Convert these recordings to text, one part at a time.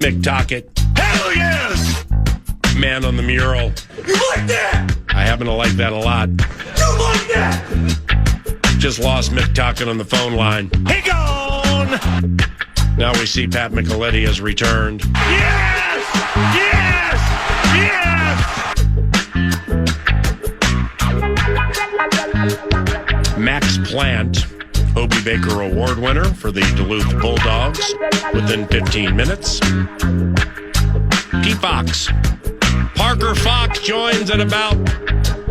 Mick Tockett. Hell yes! Man on the mural. You like that? I happen to like that a lot. You like that? Just lost Mick Tockett on the phone line. He gone! Now we see Pat Micheletti has returned. Yes! Yes! Yes! Max Plante, Hobey Baker Award winner for the Duluth Bulldogs within 15 minutes. P. Fox. Parker Fox joins at about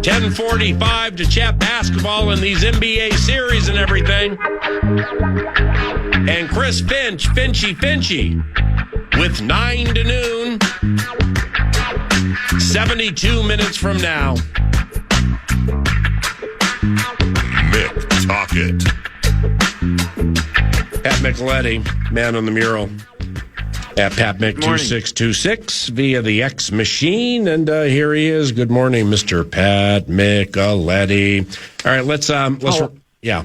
10:45 to chat basketball in these NBA series and everything. And Chris Finch, Finchy, with 9 to noon, 72 minutes from now. Mick Tockett. Pat Micheletti, man on the mural. At Pat Mick 2626 via the X machine, and here he is. Good morning, Mr. Pat Micheletti. All right, let's yeah.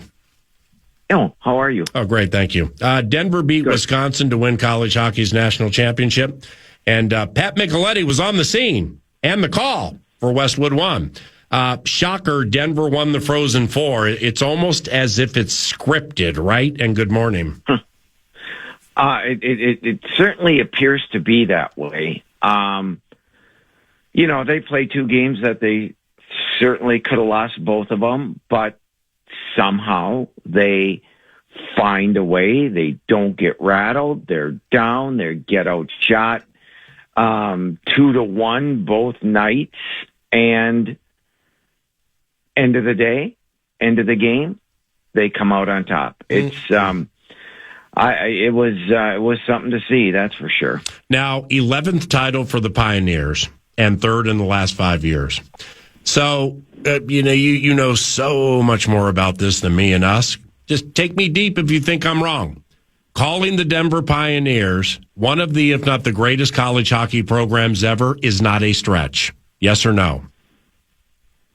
Oh, how are you? Oh, great, thank you. Denver beat Wisconsin to win college hockey's national championship, and Pat Micheletti was on the scene and the call for Westwood One. Shocker, Denver won the Frozen Four. It's almost as if it's scripted, right? And good morning. It certainly appears to be that way. They played 2 games that they certainly could have lost both of them, but somehow they find a way. They don't get rattled. They're down. They get outshot 2-1 both nights. And end of the day, end of the game, they come out on top. It's it was something to see, that's for sure. Now, 11th title for the Pioneers and 3rd in the last 5 years. So, you know so much more about this than me and us. Just take me deep if you think I'm wrong. Calling the Denver Pioneers one of the, if not the greatest college hockey programs ever is not a stretch. Yes or no?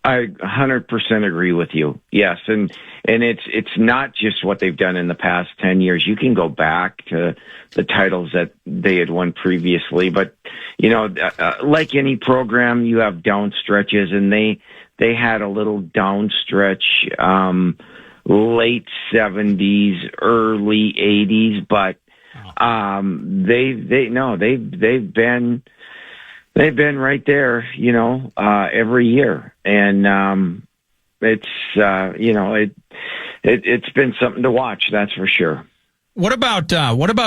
I 100% agree with you. Yes, and it's not just what they've done in the past 10 years. You can go back to the titles that they had won previously, but like any program, you have down stretches, and they had a little down stretch, late 70s, early 80s, but They've been right there, every year, and it's been something to watch. That's for sure. What about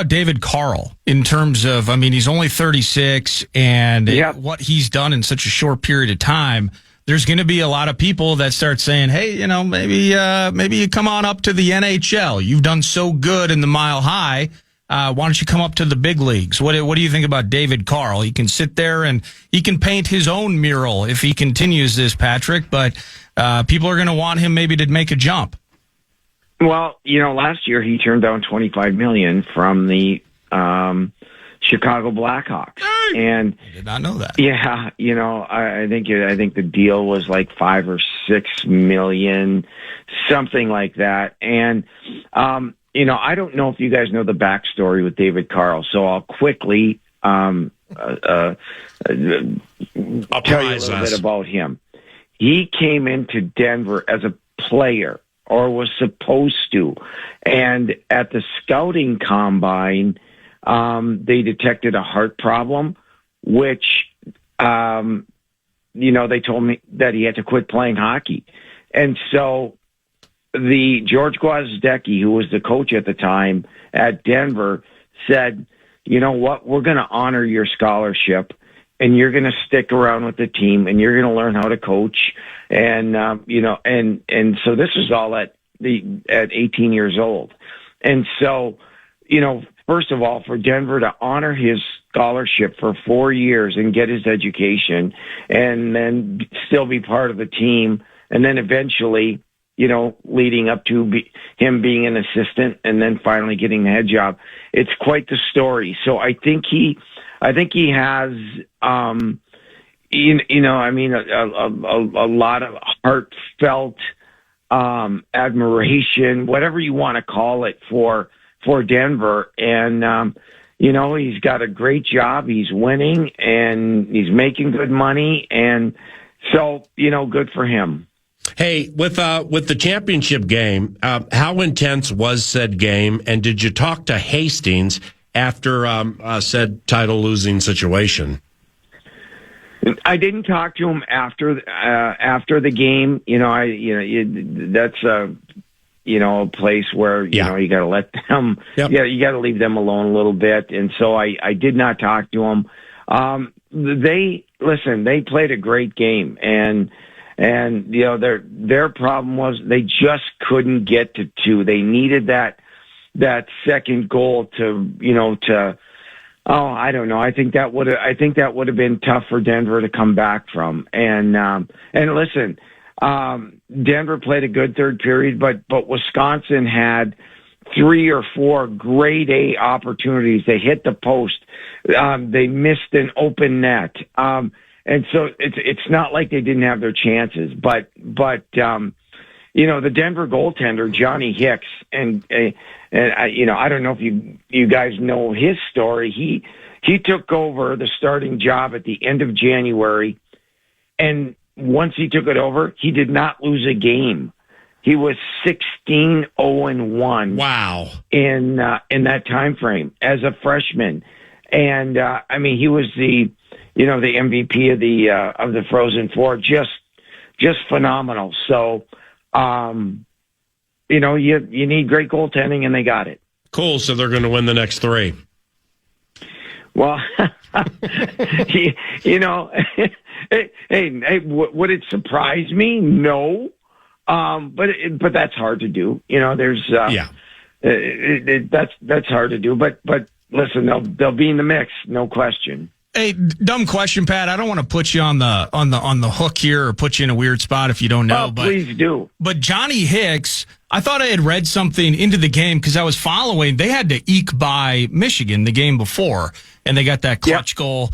David Carl in terms of? I mean, he's only 36, and what he's done in such a short period of time. There's going to be a lot of people that start saying, "Hey, maybe you come on up to the NHL. You've done so good in the Mile High. Why don't you come up to the big leagues?" What do you think about David Carl? He can sit there and he can paint his own mural if he continues this, Patrick, but people are going to want him maybe to make a jump. Well, last year he turned down $25 million from the Chicago Blackhawks. And I did not know that. Yeah, I think the deal was like $5 or $6 million, something like that. And I don't know if you guys know the backstory with David Carl, so I'll quickly tell you a little bit about him. He came into Denver as a player, or was supposed to, and at the scouting combine, they detected a heart problem, which, they told me that he had to quit playing hockey. And so the George Gwozdecki, who was the coach at the time at Denver, said, "You know what? We're going to honor your scholarship, and you're going to stick around with the team, and you're going to learn how to coach." And and so this was all at 18 years old. And so, first of all, for Denver to honor his scholarship for 4 years and get his education, and then still be part of the team, and then eventually, leading up to him being an assistant and then finally getting the head job. It's quite the story. So I think he has, a lot of heartfelt, admiration, whatever you want to call it, for Denver. And, he's got a great job. He's winning and he's making good money. And so, good for him. Hey, with the championship game, how intense was said game? And did you talk to Hastings after said title losing situation? I didn't talk to him after the game. That's a place where you got to let them. Yep. Yeah, you got to leave them alone a little bit. And so I did not talk to him. They played a great game, and their problem was they just couldn't get to 2. They needed that second goal to. Oh, I don't know. I think that would have been tough for Denver to come back from. And listen, Denver played a good third period, but Wisconsin had 3 or 4 grade A opportunities. They hit the post. They missed an open net. And so it's not like they didn't have their chances, but the Denver goaltender, Johnny Hicks, and I don't know if you guys know his story. He took over the starting job at the end of January, and once he took it over, he did not lose a game. He was 16-0-1. Wow! In that time frame as a freshman, and he was the MVP of the Frozen Four, just phenomenal. So. You need great goaltending, and they got it. Cool. So they're going to win the next 3. Well, hey, would it surprise me? No. But that's hard to do. That's hard to do. But listen, they'll be in the mix, no question. Hey, dumb question, Pat. I don't want to put you on the hook here or put you in a weird spot if you don't know. But please do. But Johnny Hicks, I thought I had read something into the game because I was following. They had to eke by Michigan the game before, and they got that clutch goal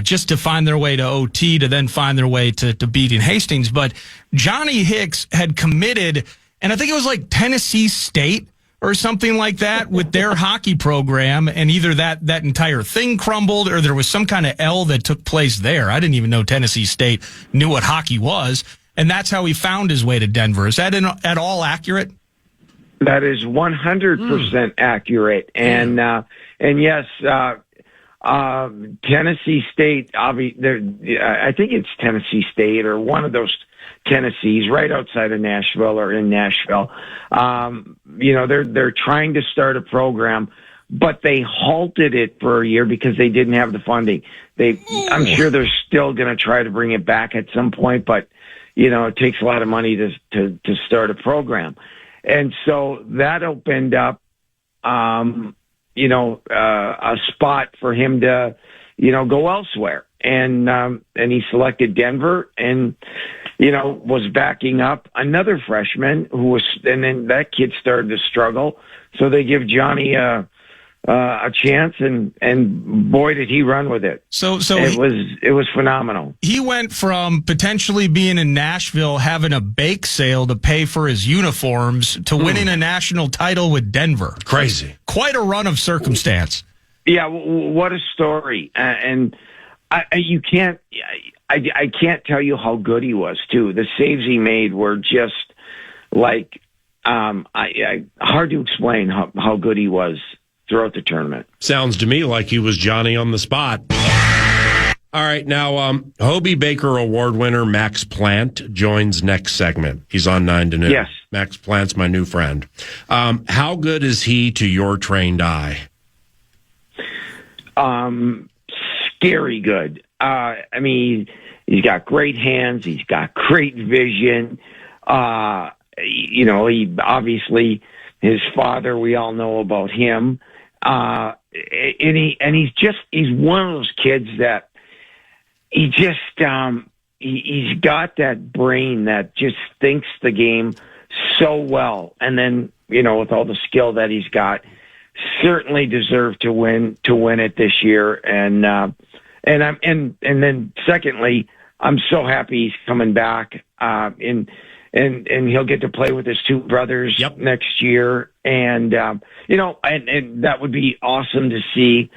just to find their way to OT to then find their way to beating Hastings. But Johnny Hicks had committed, and I think it was like Tennessee State or something like that with their hockey program, and either that entire thing crumbled or there was some kind of L that took place there. I didn't even know Tennessee State knew what hockey was, and that's how he found his way to Denver. Is that at all accurate? That is 100% accurate, and yes, Tennessee State. I think it's Tennessee State or one of those Tennessee's right outside of Nashville or in Nashville. They're trying to start a program, but they halted it for a year because they didn't have the funding. I'm sure they're still going to try to bring it back at some point, but it takes a lot of money to start a program. And so that opened up, a spot for him to, go elsewhere. And he selected Denver and, was backing up another freshman and then that kid started to struggle. So they give Johnny a chance, and boy, did he run with it. So it was phenomenal. He went from potentially being in Nashville, having a bake sale to pay for his uniforms, to winning a national title with Denver. Crazy. Quite a run of circumstance. Yeah, what a story. And I can't tell you how good he was too. The saves he made were just like hard to explain how good he was throughout the tournament. Sounds to me like he was Johnny on the spot. All right, now Hobey Baker Award winner Max Plante joins next segment. He's on 9 to noon. Yes, Max Plante's my new friend. How good is he to your trained eye? Scary good. He's got great hands. He's got great vision. He obviously, his father, we all know about him. And he's one of those kids that he's got that brain that just thinks the game so well. And then, with all the skill that he's got, certainly deserved to win it this year. And then secondly, I'm so happy he's coming back. And and he'll get to play with his two brothers next year. And, and that would be awesome to see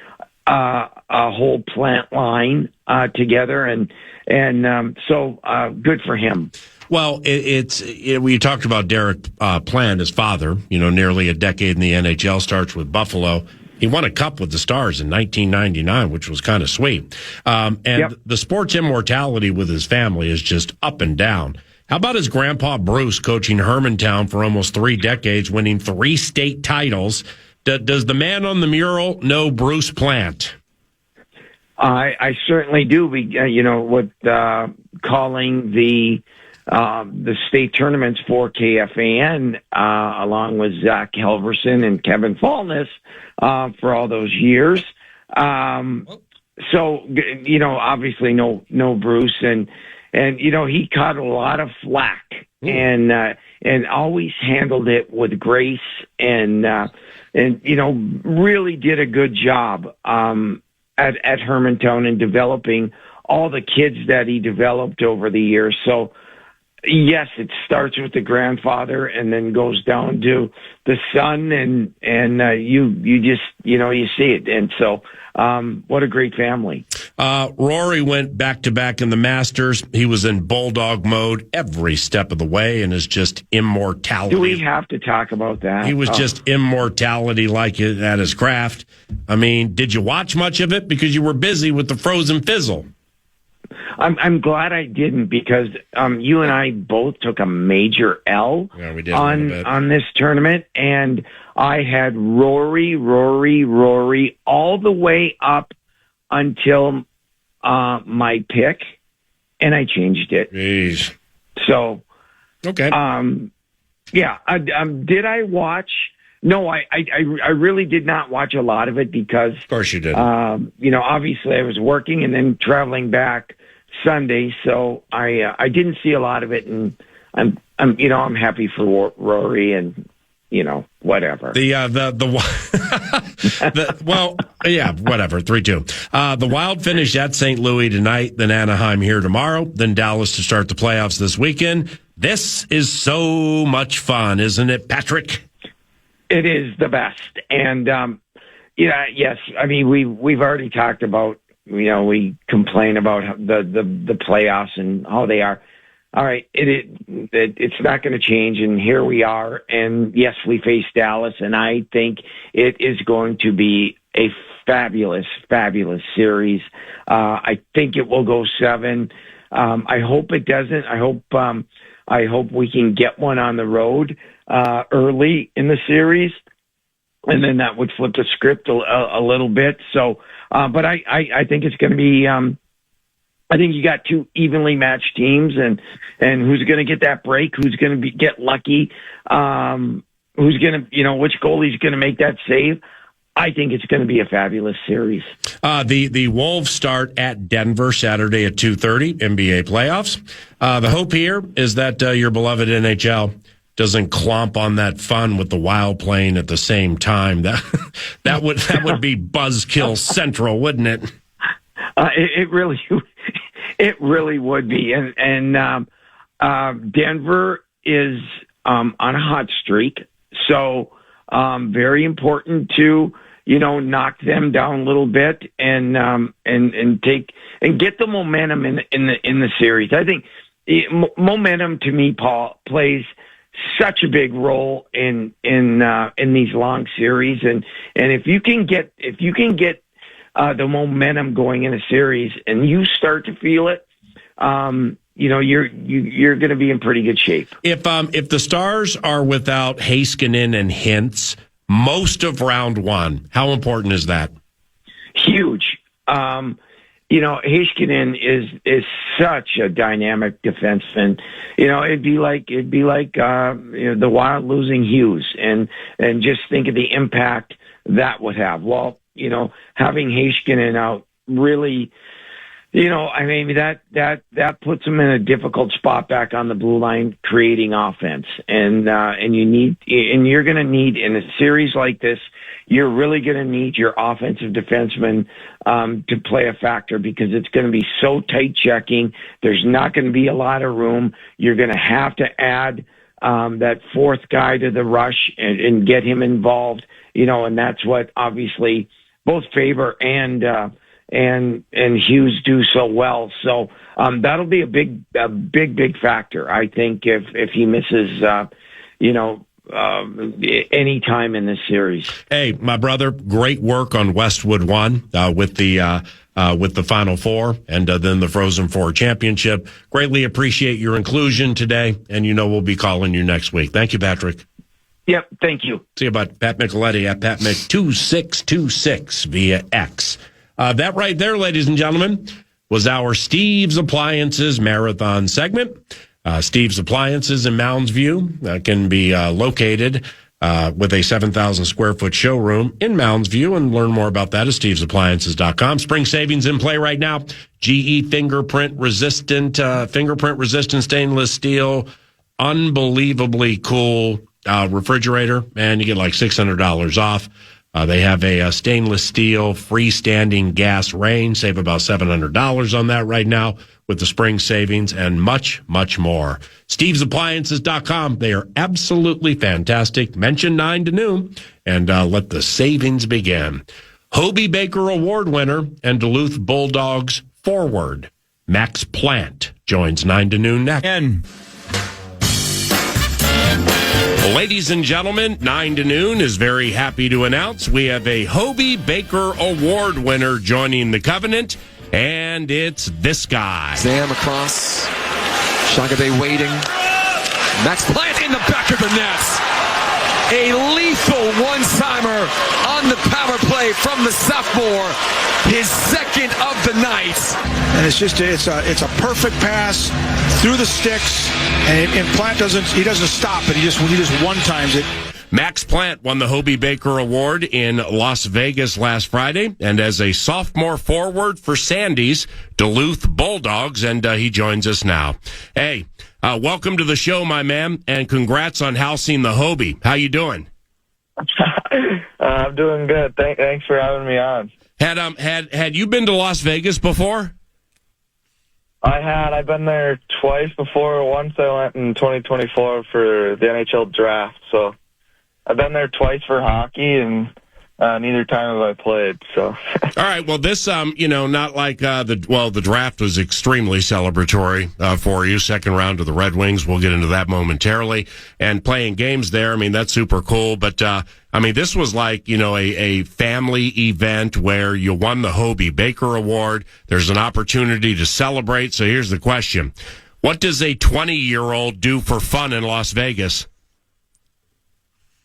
a whole plant line together. And so good for him. Well, we talked about Derek Plante, his father, nearly a decade in the NHL, starts with Buffalo. He won a cup with the Stars in 1999, which was kind of sweet. The sports immortality with his family is just up and down. How about his grandpa Bruce coaching Hermantown for almost 3 decades, winning 3 state titles? Does the man on the mural know Bruce Plante? I certainly do. With calling the state tournaments for KFAN, along with Zach Helverson and Kevin Fallness, for all those years. So, obviously no Bruce and he caught a lot of flack and always handled it with grace and really did a good job, at Hermantown in developing all the kids that he developed over the years. So, yes, it starts with the grandfather and then goes down to the son, and you just you see it. And so, what a great family. Rory went back to back in the Masters. He was in Bulldog mode every step of the way, and is just immortality. Do we have to talk about that? He was just immortality like it at his craft. I mean, did you watch much of it because you were busy with the Frozen Fizzle? I'm glad I didn't, because you and I both took a major L on this tournament, and I had Rory all the way up until my pick, and I changed it. Jeez. So, okay. Did I watch? No, I really did not watch a lot of it because, of course you did. Obviously I was working and then traveling back Sunday, so I didn't see a lot of it, and I'm happy for Rory and whatever. Whatever. 3-2. The Wild finish at St. Louis tonight, then Anaheim here tomorrow, then Dallas to start the playoffs this weekend. This is so much fun, isn't it, Patrick? It is the best, and yes. I mean, we've already talked about. We complain about the playoffs and how they are. All right, it's not going to change, and here we are. And yes, we face Dallas, and I think it is going to be a fabulous, fabulous series. I think it will go 7. I hope it doesn't. I hope we can get one on the road early in the series, and then that would flip the script a little bit. So, but I think it's going to be. I think you got 2 evenly matched teams, and who's going to get that break? Who's going to get lucky? Who's going to, which goalie's going to make that save? I think it's going to be a fabulous series. The Wolves start at Denver Saturday at 2:30, NBA playoffs. The hope here is that your beloved NHL doesn't clomp on that fun with the Wild playing at the same time. That would be buzzkill central, wouldn't it? It really would be. And Denver is on a hot streak, so very important to knock them down a little bit and get the momentum in the series. I think momentum, to me, Paul, plays such a big role in these long series, and if you can get the momentum going in a series, and you start to feel it, you're going to be in pretty good shape. If the Stars are without Heiskanen and Hintz most of round 1, how important is that? Huge. Heiskanen is such a dynamic defenseman. It'd be like the Wild losing Hughes, and just think of the impact that would have. Well, having Heiskanen out really I mean, that puts them in a difficult spot back on the blue line, creating offense, and you're going to need in a series like this, you're really going to need your offensive defenseman to play a factor, because it's going to be so tight checking. There's not going to be a lot of room. You're going to have to add that fourth guy to the rush and get him involved. And that's what obviously both Faber and Hughes do so well. So that'll be a big factor, I think, if he misses, any time in this series. Hey, my brother, great work on Westwood 1 with the Final Four and then the Frozen Four championship. Greatly appreciate your inclusion today, and we'll be calling you next week. Thank you, Patrick. Yep, thank you. See you, bud. Pat Micheletti at PatMick2626 via X. That right there, ladies and gentlemen, was our Steve's Appliances Marathon segment. Steve's Appliances in Mounds View can be located with a 7,000 square foot showroom in Mounds View, and learn more about that at stevesappliances.com. Spring savings in play right now. GE fingerprint resistant stainless steel, unbelievably cool refrigerator, and you get like $600 off. They have a stainless steel freestanding gas range. Save about $700 on that right now with the spring savings, and much, much more. StevesAppliances.com. They are absolutely fantastic. Mention 9 to noon and let the savings begin. Hobey Baker Award winner and Duluth Bulldogs forward Max Plante joins 9 to noon next. Ladies and gentlemen, 9 to noon is very happy to announce we have a Hobey Baker Award winner joining the Covenant, and it's this guy. Sam across. Shagade waiting. Max Plante in the back of the net. A lethal one-timer on the power play from the sophomore. His second of the night. And it's a perfect pass through the sticks, and Plante doesn't stop it. He just one-times it. Max Plante won the Hobey Baker Award in Las Vegas last Friday, and as a sophomore forward for Sandy's Duluth Bulldogs, and he joins us now. Hey, welcome to the show, my man, and congrats on housing the Hobey. How you doing? I'm doing good. Thanks for having me on. Had you been to Las Vegas before? I've been there twice before. Once I went in 2024 for the NHL draft, so I've been there twice for hockey, and neither time have I played. So, all right. Well, this, not like the draft was extremely celebratory for you. Second round of the Red Wings. We'll get into that momentarily. And playing games there, I mean, that's super cool. But this was like a family event where you won the Hobey Baker Award. There's an opportunity to celebrate. So here's the question: what does a 20-year-old do for fun in Las Vegas?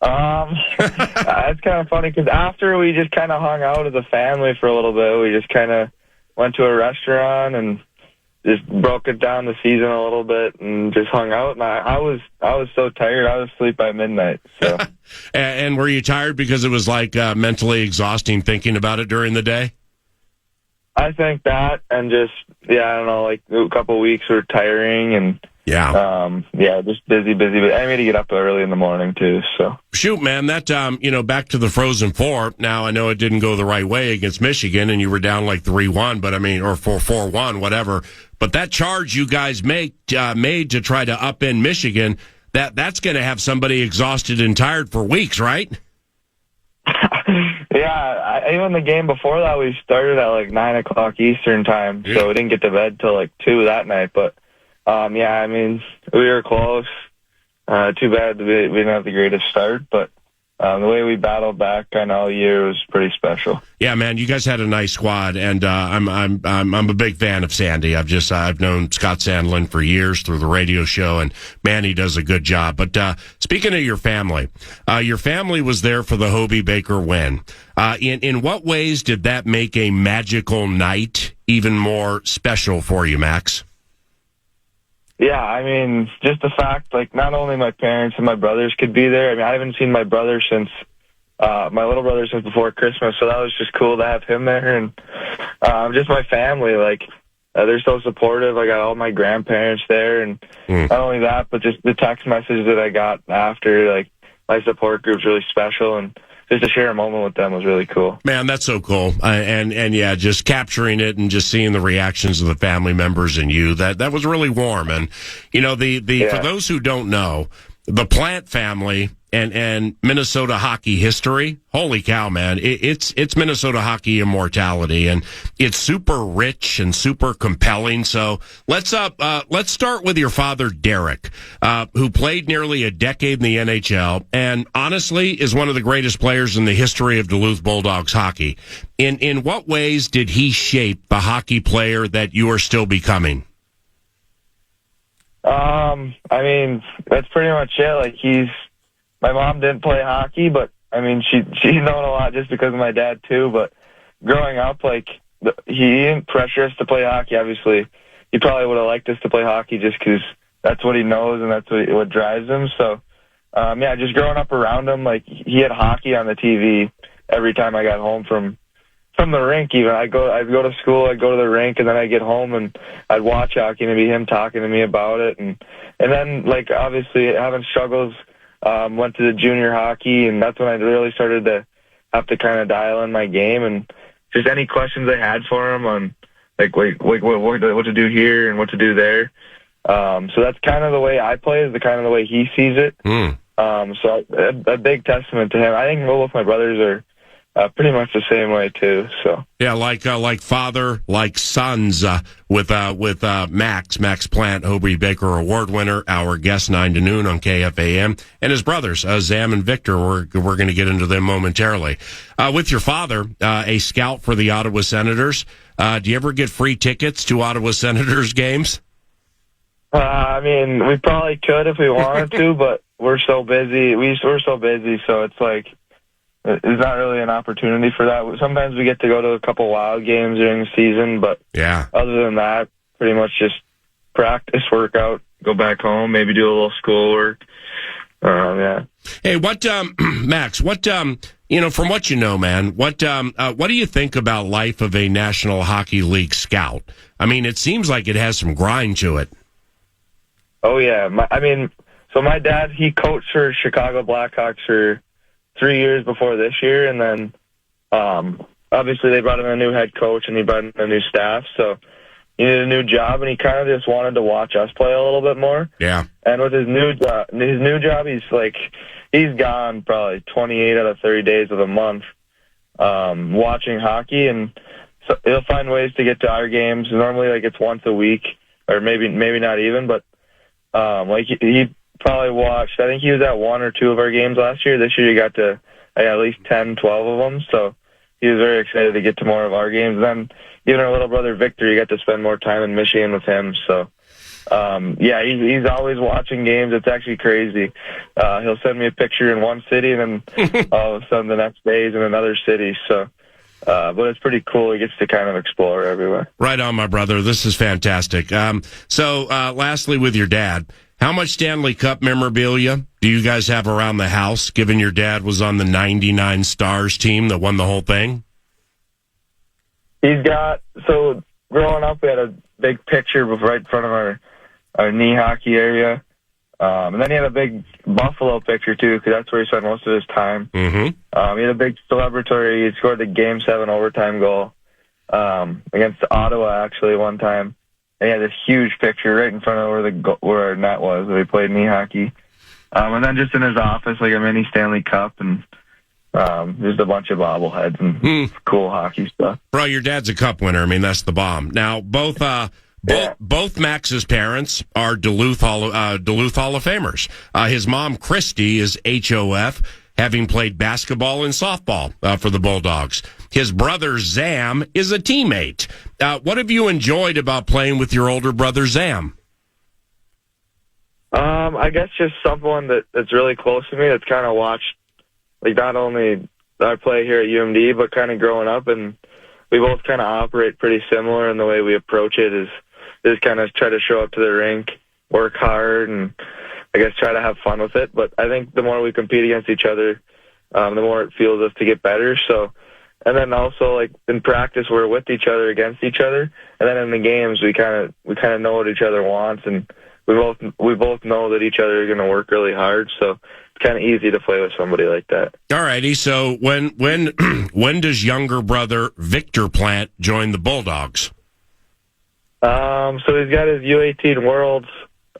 It's kind of funny because after we just kind of hung out as a family for a little bit, we just kind of went to a restaurant and just broke it down the season a little bit and just hung out. And I was so tired, I was asleep by midnight. So, and were you tired because it was like mentally exhausting thinking about it during the day? I think that, and just I don't know, like a couple of weeks were tiring and. Just busy. But I made to get up early in the morning too. So shoot, man, that back to the Frozen Four. Now I know it didn't go the right way against Michigan, and you were down like 3-1, but or 4-1, whatever. But that charge you guys made to try to upend Michigan, that's going to have somebody exhausted and tired for weeks, right? Even the game before that, we started at like 9:00 Eastern time, so we didn't get to bed till like 2 that night, but. We were close. Too bad we didn't have the greatest start, but the way we battled back kind of all year was pretty special. Yeah, man, you guys had a nice squad, and I'm a big fan of Sandy. I've known Scott Sandlin for years through the radio show, and man, he does a good job. But speaking of your family was there for the Hobey Baker win. In what ways did that make a magical night even more special for you, Max? Yeah, just the fact, like, not only my parents and my brothers could be there. I haven't seen my brother since, my little brother since before Christmas, so that was just cool to have him there. And just my family, like, they're so supportive. I got all my grandparents there, and not only that, but just the text message that I got after, like, my support group's really special, and just to share a moment with them was really cool. Man, that's so cool. And yeah, just capturing it and just seeing the reactions of the family members and you, that was really warm. And, you know, for those who don't know, the Plante family and Minnesota hockey history, holy cow, man, it's Minnesota hockey immortality, and it's super rich and super compelling. So let's start with your father, Derek, who played nearly a decade in the NHL and honestly is one of the greatest players in the history of Duluth Bulldogs hockey. In what ways did he shape the hockey player that you are still becoming? I mean, that's pretty much it. Like, my mom didn't play hockey, but I mean, she's known a lot just because of my dad too. But growing up, like, he didn't pressure us to play hockey. Obviously, he probably would have liked us to play hockey just because that's what he knows and that's what drives him. So, yeah, just growing up around him, like, he had hockey on the TV every time I got home from the rink. Even I'd go to school, I'd go to the rink, and then I'd get home and I'd watch hockey, and it'd be him talking to me about it. And then, like, obviously having struggles, went to the junior hockey, and that's when I really started to have to kind of dial in my game, and just any questions I had for him on like what to do here and what to do there. So that's kind of the way I play, is the kind of the way he sees it. So a big testament to him. I think both my brothers are pretty much the same way too. So yeah, like father, like sons, with Max Plante, Hobey Baker Award winner, our guest 9 to noon on KFAN, and his brothers, Zam and Victor. We're going to get into them momentarily. With your father, a scout for the Ottawa Senators, do you ever get free tickets to Ottawa Senators games? I mean, we probably could if we wanted to, but we're so busy. We're so busy, so it's like, there's not really an opportunity for that. Sometimes we get to go to a couple Wild games during the season, but yeah, other than that, pretty much just practice, workout, go back home, maybe do a little schoolwork. Yeah. Hey, what, Max? What, from what you know, man, what do you think about life of a National Hockey League scout? I mean, it seems like it has some grind to it. Oh yeah, so my dad, he coached for Chicago Blackhawks for 3 years before this year, and then obviously they brought in a new head coach and he brought in a new staff, so he needed a new job, and he kind of just wanted to watch us play a little bit more. Yeah. And with his new job, he's gone probably 28 out of 30 days of the month watching hockey, and so he'll find ways to get to our games. Normally, like, it's once a week, or maybe not even, but he probably watched, I think he was at 1 or 2 of our games last year. This year he got to at least 10, 12 of them, so he was very excited to get to more of our games. And then even our little brother Victor, he got to spend more time in Michigan with him, so yeah, he's always watching games. It's actually crazy. He'll send me a picture in one city, and then all of a sudden the next day he's in another city, so but it's pretty cool. He gets to kind of explore everywhere. Right on, my brother. This is fantastic. So lastly, with your dad, how much Stanley Cup memorabilia do you guys have around the house, given your dad was on the 99 Stars team that won the whole thing? He's got, so growing up, we had a big picture right in front of our knee hockey area. And then he had a big Buffalo picture, too, because that's where he spent most of his time. Mm-hmm. He had a big celebratory. He scored the Game 7 overtime goal against Ottawa, actually, one time. And he had this huge picture right in front of where our net was, where he played knee hockey. And then just in his office, like a mini Stanley Cup and just a bunch of bobbleheads and cool hockey stuff. Bro, your dad's a cup winner. I mean, that's the bomb. Now, both Max's parents are Duluth Hall of Famers. His mom, Christy, is HOF, having played basketball and softball for the Bulldogs. His brother, Zam, is a teammate. What have you enjoyed about playing with your older brother, Zam? I guess just someone that's really close to me, that's kind of watched, like, not only I play here at UMD, but kind of growing up, and we both kind of operate pretty similar in the way we approach it, is kind of try to show up to the rink, work hard, and I guess try to have fun with it. But I think the more we compete against each other, the more it fuels us to get better. So And then also, like, in practice, we're with each other against each other. And then in the games, we kind of know what each other wants, and we both know that each other are going to work really hard. So it's kind of easy to play with somebody like that. All righty. So when does younger brother Victor Plante join the Bulldogs? So he's got his U18 Worlds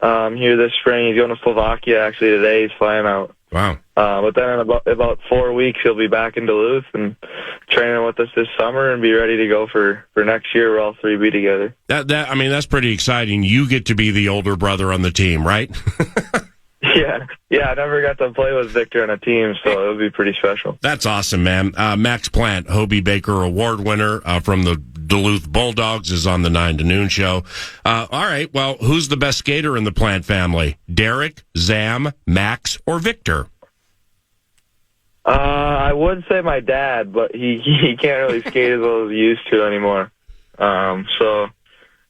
here this spring. He's going to Slovakia actually today. He's flying out. Wow. But then in about 4 weeks, he'll be back in Duluth and training with us this summer and be ready to go for next year. We'll all three be together. That's pretty exciting. You get to be the older brother on the team, right? Yeah. I never got to play with Victor on a team, so it'll be pretty special. That's awesome, man. Max Plante, Hobey Baker Award winner from the Duluth Bulldogs, is on the 9 to noon show. All right. Well, who's the best skater in the Plante family? Derek, Zam, Max, or Victor? I would say my dad, but he can't really skate as well as he used to anymore. So,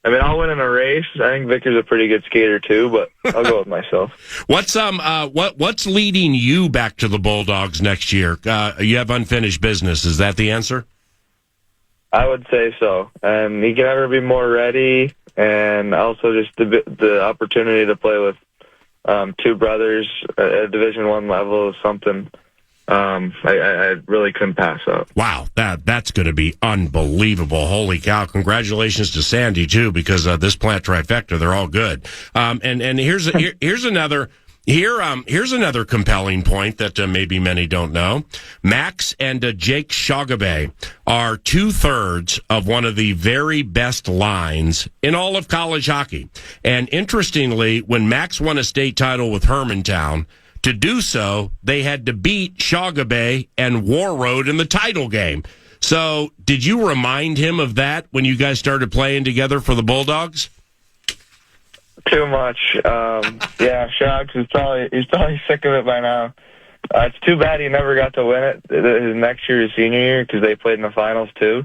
I mean, I'll win in a race. I think Victor's a pretty good skater too, but I'll go with myself. What's leading you back to the Bulldogs next year? You have unfinished business. Is that the answer? I would say so. And he can never be more ready, and also just the opportunity to play with two brothers at Division I level is something I really couldn't pass up. Wow, that's going to be unbelievable. Holy cow. Congratulations to Sandy, too, because this Plante trifecta, they're all good. And here's another... Here's another compelling point that maybe many don't know. Max and Jake Shogabay are 2/3 of one of the very best lines in all of college hockey. And interestingly, when Max won a state title with Hermantown, to do so, they had to beat Shogabay and Warroad in the title game. So did you remind him of that when you guys started playing together for the Bulldogs? Too much. Yeah, Shogs he's probably sick of it by now. It's too bad he never got to win it his next year, his senior year, because they played in the finals too.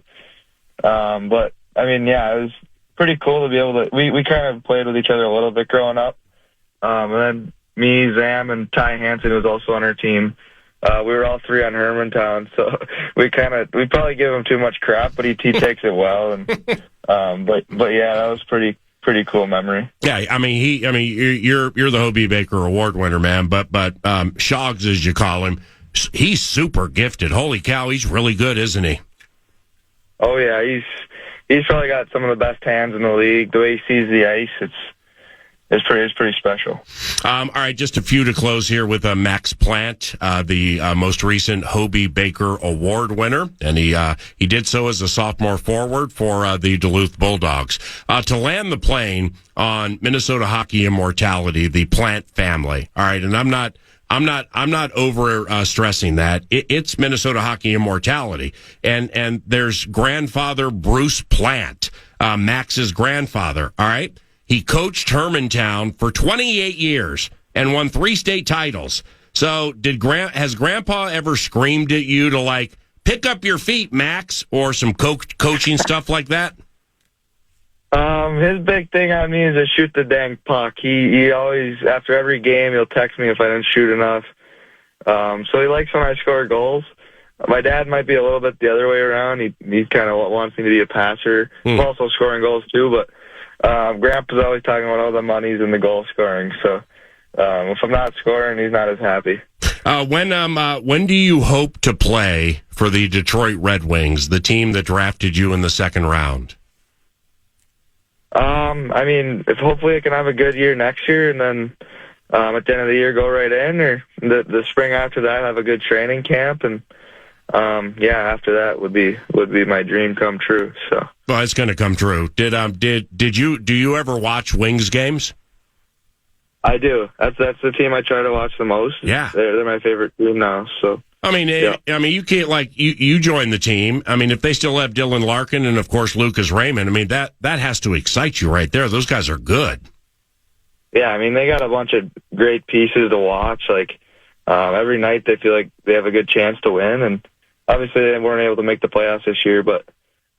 But I mean, yeah, it was pretty cool to be able to. We kind of played with each other a little bit growing up, and then me, Zam, and Ty Hansen was also on our team. We were all three on Hermantown, so we probably give him too much crap, but he takes it well. And but yeah, that was pretty cool memory. Yeah, I mean you're the Hobey Baker Award winner, man. But Shogs, as you call him, he's super gifted. Holy cow, he's really good, isn't he? Oh yeah, he's probably got some of the best hands in the league. The way he sees the ice, it's pretty special. All right, just a few to close here with Max Plante, the most recent Hobey Baker Award winner, and he did so as a sophomore forward for the Duluth Bulldogs. To land the plane on Minnesota hockey immortality, the Plante family. All right, and I'm not over stressing that. It's Minnesota hockey immortality, and there's grandfather Bruce Plante, Max's grandfather. All right. He coached Hermantown for 28 years and won 3 state titles. So has Grandpa ever screamed at you to, like, pick up your feet, Max, or some coaching stuff like that? His big thing on me is to shoot the dang puck. He always, after every game, he'll text me if I didn't shoot enough. So he likes when I score goals. My dad might be a little bit the other way around. He kind of wants me to be a passer. I'm also scoring goals, too, but Grandpa's always talking about all the monies and the goal scoring, so if I'm not scoring, he's not as happy. When do you hope to play for the Detroit Red Wings, the team that drafted you in the second round? I mean, if hopefully I can have a good year next year, and then at the end of the year go right in, or the spring after that have a good training camp, and after that would be my dream come true. So. Well, it's going to come true. Do you ever watch Wings games? I do. That's the team I try to watch the most. Yeah, they're my favorite team now. So I mean, you can't you join the team. I mean, if they still have Dylan Larkin and of course Lucas Raymond, I mean that has to excite you right there. Those guys are good. Yeah, I mean they got a bunch of great pieces to watch. Like every night they feel like they have a good chance to win, and obviously they weren't able to make the playoffs this year, but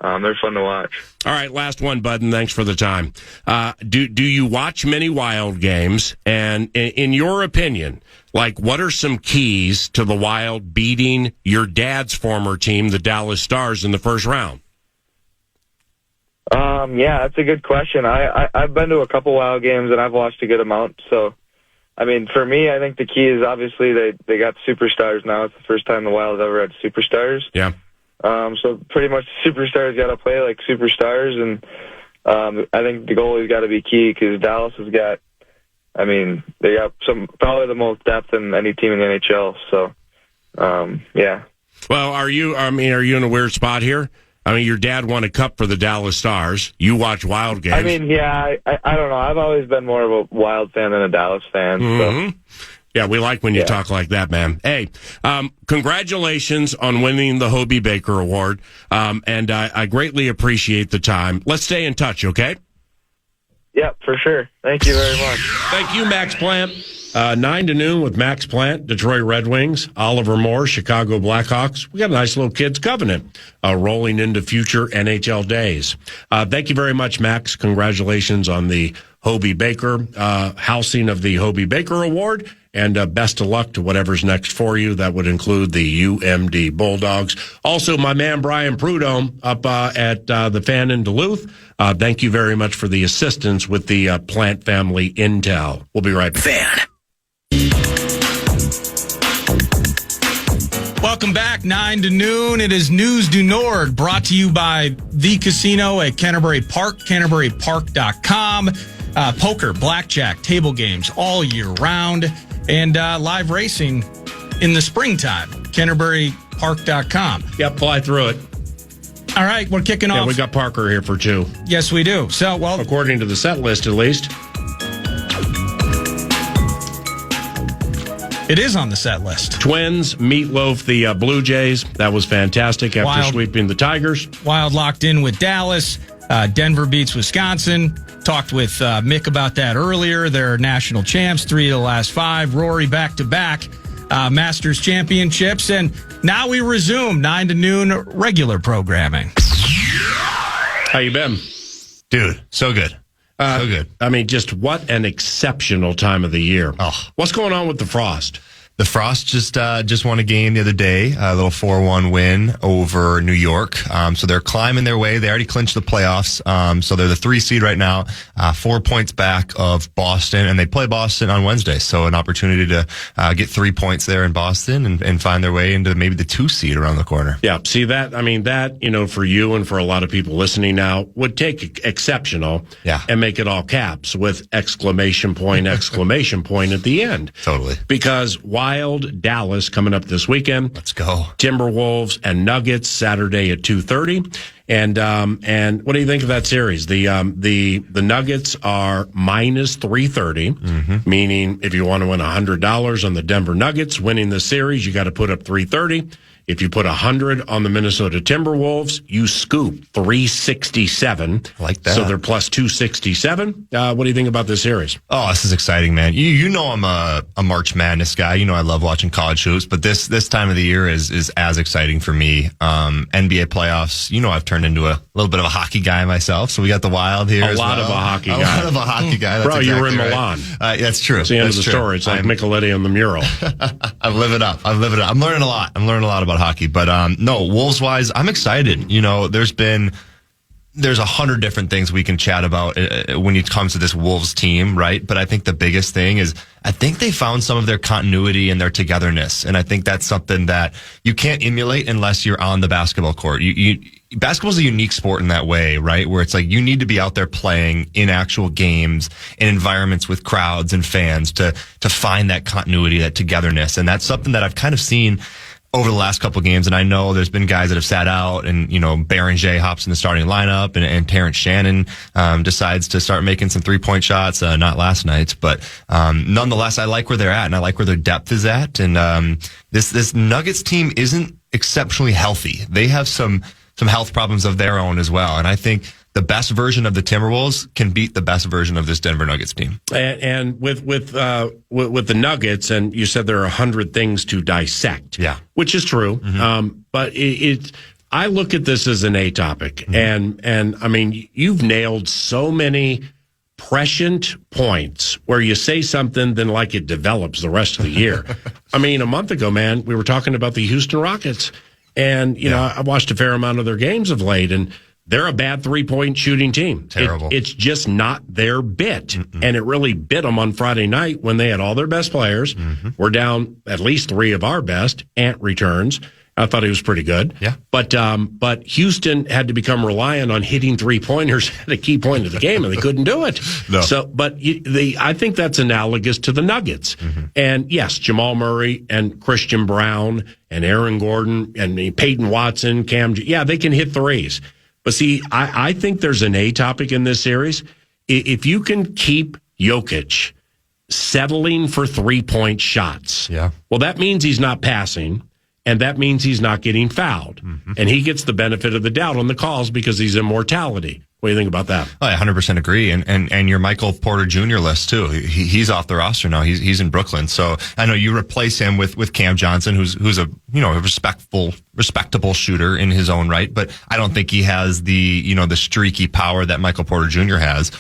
they're fun to watch. All right, last one, bud, and thanks for the time. Do you watch many Wild games? And in your opinion, like, what are some keys to the Wild beating your dad's former team, the Dallas Stars, in the first round? Yeah, that's a good question. I've been to a couple Wild games, and I've watched a good amount. So, I mean, for me, I think the key is obviously they got superstars now. It's the first time the Wild ever had superstars. Yeah. So pretty much the superstars got to play like superstars, and I think the goalie's got to be key because Dallas has got, I mean, they got probably the most depth in any team in the NHL. So, yeah. Well, are you in a weird spot here? I mean, your dad won a cup for the Dallas Stars. You watch Wild games. I mean, yeah, I don't know. I've always been more of a Wild fan than a Dallas fan. Mm-hmm. So. Yeah, we like when you talk like that, man. Hey, congratulations on winning the Hobey Baker Award, and I greatly appreciate the time. Let's stay in touch, okay? Yep, for sure. Thank you very much. Thank you, Max Plant. 9 to noon with Max Plant, Detroit Red Wings, Oliver Moore, Chicago Blackhawks. We got a nice little kids covenant rolling into future NHL days. Thank you very much, Max. Congratulations on the Hobey Baker housing of the Hobey Baker Award, and best of luck to whatever's next for you. That would include the UMD Bulldogs. Also, my man Brian Prudhomme up at the Fan in Duluth. Thank you very much for the assistance with the Plant family intel. We'll be right back. Fan. Welcome back, 9 to noon. It is News du Nord, brought to you by The Casino at Canterbury Park, CanterburyPark.com. Poker, blackjack, table games all year round, and live racing in the springtime, CanterburyPark.com. Yep, fly through it. All right, we're kicking off. Yeah, we got Parker here for 2. Yes, we do. So, well, according to the set list, at least. It is on the set list. Twins, Meatloaf, the Blue Jays. That was fantastic after sweeping the Tigers. Wild locked in with Dallas. Denver beats Wisconsin. Talked with Mick about that earlier. They're national champs, 3 of the last 5. Rory back-to-back Masters championships. And now we resume 9 to noon regular programming. How you been? Dude, so good. So good. I mean, just what an exceptional time of the year. Oh. What's going on with the Frost? The Frost just won a game the other day, a little 4-1 win over New York. So they're climbing their way. They already clinched the playoffs. So they're the 3 seed right now, 4 points back of Boston, and they play Boston on Wednesday. So an opportunity to get 3 points there in Boston and find their way into maybe the 2 seed around the corner. Yeah, see that? I mean, that, for you and for a lot of people listening now would take exceptional and make it all caps with exclamation point at the end. Totally. Because Wild Dallas coming up this weekend. Let's go. Timberwolves and Nuggets Saturday at 2:30. And what do you think of that series? The Nuggets are minus 330, meaning if you want to win $100 on the Denver Nuggets winning the series, you got to put up 330. If you put 100 on the Minnesota Timberwolves, you scoop 367. I like that. So they're plus 267. What do you think about this series? Oh, this is exciting, man. You know I'm a March Madness guy. You know I love watching college hoops, but this time of the year is as exciting for me. NBA playoffs, I've turned into a little bit of a hocky guy myself, so we got the Wild here. A lot of a hocky guy. That's Bro, exactly you were in right. Milan. That's true. That's the end of the story. It's like Micheletti on the mural. I'm living up. I'm learning a lot. I'm learning a lot about hockey, but no, Wolves wise, I'm excited. There's 100 different things we can chat about when it comes to this Wolves team, right? But I think the biggest thing is I think they found some of their continuity and their togetherness, and I think that's something that you can't emulate unless you're on the basketball court. Basketball is a unique sport in that way, right? Where it's like you need to be out there playing in actual games, in environments with crowds and fans to find that continuity, that togetherness, and that's something that I've kind of seen over the last couple of games, and I know there's been guys that have sat out, and Berenger hops in the starting lineup, and Terrence Shannon decides to start making some 3-point shots. Not last night's, but nonetheless, I like where they're at, and I like where their depth is at. And this Nuggets team isn't exceptionally healthy. They have some health problems of their own as well, and I think the best version of the Timberwolves can beat the best version of this Denver Nuggets team. And with the Nuggets, and you said there are 100 things to dissect, which is true. But I look at this as an A topic, and I mean, you've nailed so many prescient points where you say something, then like it develops the rest of the year. I mean, a month ago, man, we were talking about the Houston Rockets, and you know, I watched a fair amount of their games of late, and they're a bad 3-point shooting team. Terrible. It's just not their bit, and it really bit them on Friday night when they had all their best players. We're down at least 3 of our best. Ant returns. I thought he was pretty good. Yeah. But Houston had to become reliant on hitting 3-pointers at a key point of the game, and they couldn't do it. No. So, but I think that's analogous to the Nuggets. And yes, Jamal Murray and Christian Brown and Aaron Gordon and Peyton Watson, yeah, they can hit threes. But see, I think there's an A topic in this series. If you can keep Jokic settling for 3-point shots, well, that means he's not passing. And that means he's not getting fouled. And he gets the benefit of the doubt on the calls because he's immortality. What do you think about that? I 100% agree. And your Michael Porter Jr. list, too. He's off the roster now. He's in Brooklyn. So I know you replace him with Cam Johnson, who's a respectable shooter in his own right. But I don't think he has the streaky power that Michael Porter Jr. has.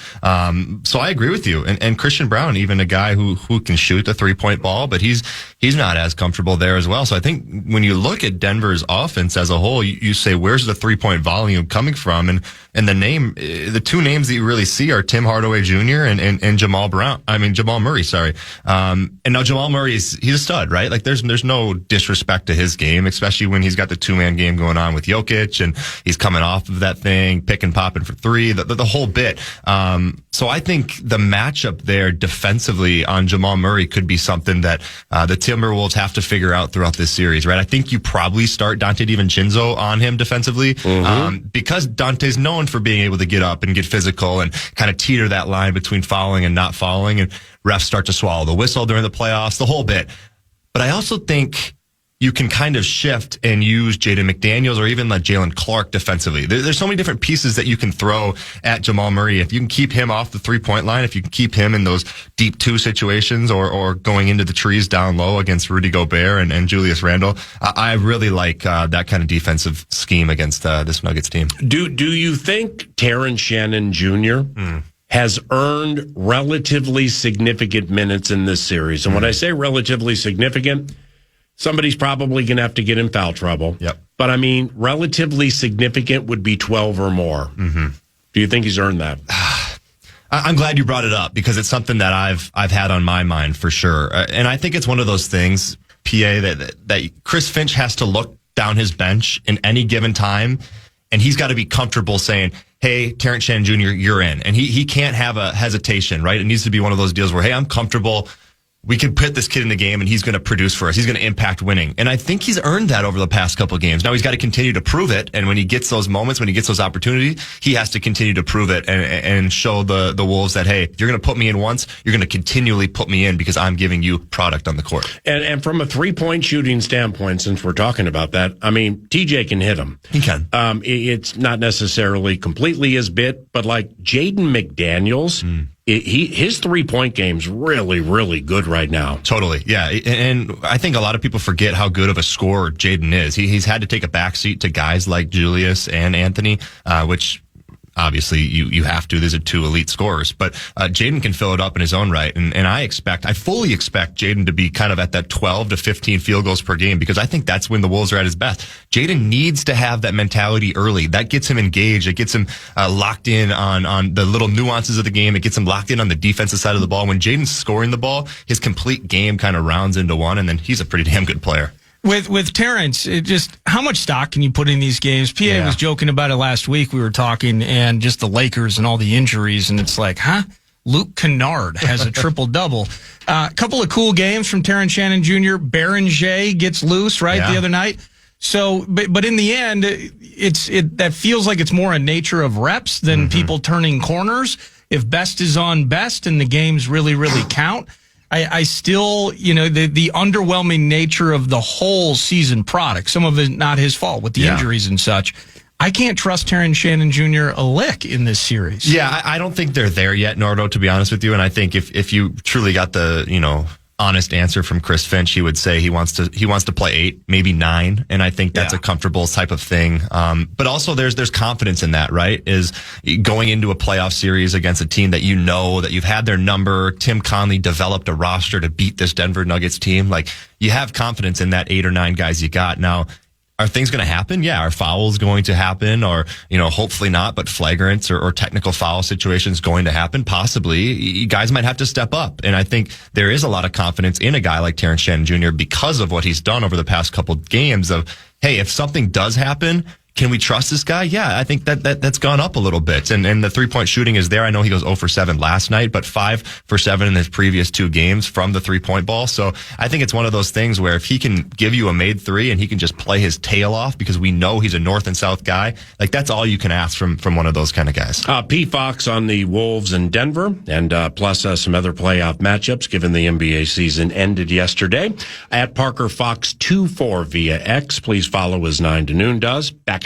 So I agree with you. And Christian Brown, even a guy who can shoot the 3-point ball, but he's not as comfortable there as well. So I think when you look at Denver's offense as a whole, you say, where's the 3-point volume coming from? And the 2 names that you really see are Tim Hardaway Jr. and Jamal Murray, sorry. And now Jamal Murray he's a stud, right? Like there's no disrespect to his game, especially when he's got the 2-man game going on with Jokic and he's coming off of that thing, pick and popping for 3, the whole bit. So I think the matchup there defensively on Jamal Murray could be something that the Timberwolves have to figure out throughout this series, right? I think you probably start Dante DiVincenzo on him defensively because Dante's known for being able to get up and get physical and kind of teeter that line between fouling and not fouling, and refs start to swallow the whistle during the playoffs, the whole bit. But I also think you can kind of shift and use Jaden McDaniels or even like Jalen Clark defensively. There's so many different pieces that you can throw at Jamal Murray. If you can keep him off the 3-point line, if you can keep him in those deep 2 situations or going into the trees down low against Rudy Gobert and Julius Randle, I really like that kind of defensive scheme against this Nuggets team. Do you think Terrence Shannon Jr. has earned relatively significant minutes in this series? And when I say relatively significant, somebody's probably going to have to get in foul trouble. Yep. But I mean, relatively significant would be 12 or more. Do you think he's earned that? I'm glad you brought it up because it's something that I've had on my mind for sure. And I think it's one of those things, PA, that Chris Finch has to look down his bench in any given time, and he's got to be comfortable saying, hey, Terrence Shannon Jr., you're in. And he can't have a hesitation, right? It needs to be one of those deals where, hey, I'm comfortable. We can put this kid in the game and he's going to produce for us. He's going to impact winning. And I think he's earned that over the past couple of games. Now he's got to continue to prove it. And when he gets those moments, when he gets those opportunities, he has to continue to prove it and show the Wolves that, hey, you're going to put me in once, you're going to continually put me in because I'm giving you product on the court. And from a 3-point shooting standpoint, since we're talking about that, I mean, TJ can hit him. He can. It's not necessarily completely his bit, but like Jaden McDaniels, his 3-point game's really, really good right now. Totally, yeah. And I think a lot of people forget how good of a scorer Jaden is. He's had to take a backseat to guys like Julius and Anthony, which obviously you have to. These are 2 elite scorers. But Jaden can fill it up in his own right. And I fully expect Jaden to be kind of at that 12 to 15 field goals per game because I think that's when the Wolves are at his best. Jaden needs to have that mentality early. That gets him engaged. It gets him locked in on the little nuances of the game. It gets him locked in on the defensive side of the ball. When Jaden's scoring the ball, his complete game kind of rounds into one, and then he's a pretty damn good player. With Terrence, how much stock can you put in these games? PA was joking about it last week. We were talking, and just the Lakers and all the injuries, and it's like, Luke Kennard has a triple-double. A couple of cool games from Terrence Shannon Jr. Berenger gets loose, the other night. So, but in the end, that feels like it's more a nature of reps than people turning corners. If best is on best and the games really, really count, I still, the underwhelming nature of the whole season product, some of it not his fault with the injuries and such. I can't trust Terrence Shannon Jr. a lick in this series. Yeah, I don't think they're there yet, Nardo, to be honest with you. And I think if you truly got the, honest answer from Chris Finch, he would say he wants to play 8, maybe 9, and I think that's a comfortable type of thing. But also there's confidence in that, right? Is going into a playoff series against a team that you know that you've had their number. Tim Conley developed a roster to beat this Denver Nuggets team. Like, you have confidence in that 8 or 9 guys you got. Now, are things going to happen? Yeah. Are fouls going to happen? Or, hopefully not, but flagrants or technical foul situations going to happen? Possibly. You guys might have to step up. And I think there is a lot of confidence in a guy like Terrence Shannon Jr. because of what he's done over the past couple of games of, hey, if something does happen, can we trust this guy? Yeah, I think that's gone up a little bit. And the 3-point shooting is there. I know he goes 0 for 7 last night, but 5 for 7 in his previous 2 games from the 3-point ball. So I think it's one of those things where if he can give you a made 3 and he can just play his tail off because we know he's a north and south guy, like, that's all you can ask from one of those kind of guys. P. Fox on the Wolves in Denver, and plus some other playoff matchups given the NBA season ended yesterday. At Parker Fox 24 via X. Please follow as 9 to noon does. Back